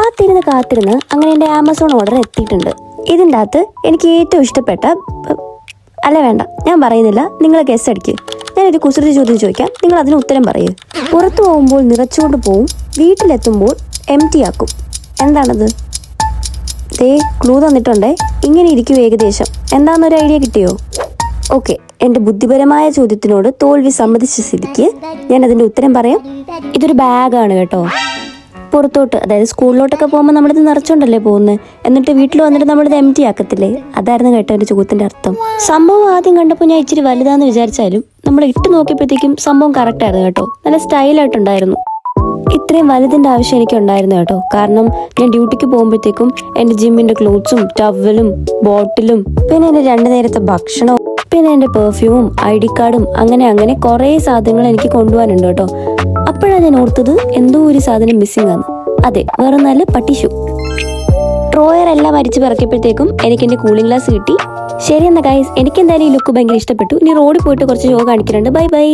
കാത്തിരുന്ന് അങ്ങനെ എൻ്റെ ആമസോൺ ഓർഡർ എത്തിയിട്ടുണ്ട്. ഇതിൻ്റെ അകത്ത് എനിക്ക് ഏറ്റവും ഇഷ്ടപ്പെട്ട, അല്ല വേണ്ട ഞാൻ പറയുന്നില്ല, നിങ്ങൾ ഗസ് അടിക്ക്. ഞാനൊരു കുസൃതി ചോദ്യം ചോദിക്കാം, നിങ്ങൾ അതിന് ഉത്തരം പറയൂ. പുറത്തു പോകുമ്പോൾ നിറച്ചുകൊണ്ട് പോവും, വീട്ടിലെത്തുമ്പോൾ എംറ്റി ആക്കും. എന്താണത്? ദേ ക്ലൂ തന്നിട്ടുണ്ടേ, ഇങ്ങനെ ഇരിക്കും ഏകദേശം. എന്താണെന്നൊരു ഐഡിയ കിട്ടിയോ? ഓക്കെ, എൻ്റെ ബുദ്ധിപരമായ ചോദ്യത്തിനോട് തോൽവി സമ്മതിച്ച സ്ഥിതിക്ക് ഞാൻ അതിൻ്റെ ഉത്തരം പറയാം. ഇതൊരു ബാഗാണ് കേട്ടോ. പുറത്തോട്ട്, അതായത് സ്കൂളിലോട്ടൊക്കെ പോകുമ്പോൾ നമ്മളിത് നിറച്ചോണ്ടല്ലേ പോകുന്നത്, എന്നിട്ട് വീട്ടിൽ വന്നിട്ട് നമ്മളിത് എംറ്റി ആക്കത്തില്ലേ? അതായിരുന്നു കേട്ടോ എൻ്റെ ചോദ്യത്തിൻ്റെ അർത്ഥം. സംഭവം ആദ്യം കണ്ടപ്പോൾ ഞാൻ ഇച്ചിരി വലുതാന്ന് വിചാരിച്ചാലും നമ്മൾ ഇട്ട് നോക്കിയപ്പോഴത്തേക്കും സംഭവം കറക്റ്റായിരുന്നു കേട്ടോ. നല്ല സ്റ്റൈലായിട്ടുണ്ടായിരുന്നു. ഇത്രയും വലുതിൻ്റെ ആവശ്യം എനിക്ക് ഉണ്ടായിരുന്നു കേട്ടോ. കാരണം ഞാൻ ഡ്യൂട്ടിക്ക് പോകുമ്പോഴത്തേക്കും എൻ്റെ ജിമ്മിൻ്റെ ക്ലോത്ത്സും ടവലും ബോട്ടിലും പിന്നെ എൻ്റെ 2 നേരത്തെ ഭക്ഷണവും പിന്നെ എൻ്റെ പെർഫ്യൂമും ID കാർഡും അങ്ങനെ കുറേ സാധനങ്ങൾ എനിക്ക് കൊണ്ടുപോകാനുണ്ട് കേട്ടോ. അപ്പോഴാണ് ഞാൻ ഓർത്തത് എന്തോ ഒരു സാധനം മിസ്സിംഗ് ആണ്. അതെ, വേറെ നല്ല പട്ടിഷു. ഡ്രോയർ എല്ലാം അരിച്ച് പിറക്കിയപ്പോഴത്തേക്കും എനിക്ക് എൻ്റെ കൂളിംഗ് ഗ്ലാസ് കിട്ടി. ശരി എന്നാ ഗൈസ്, എനിക്ക് എന്തായാലും ഈ ലുക്ക് ഭയങ്കര ഇഷ്ടപ്പെട്ടു. ഇനി റോഡിൽ പോയിട്ട് കുറച്ച് ഷോ കാണിക്കുന്നുണ്ട്. Bye bye.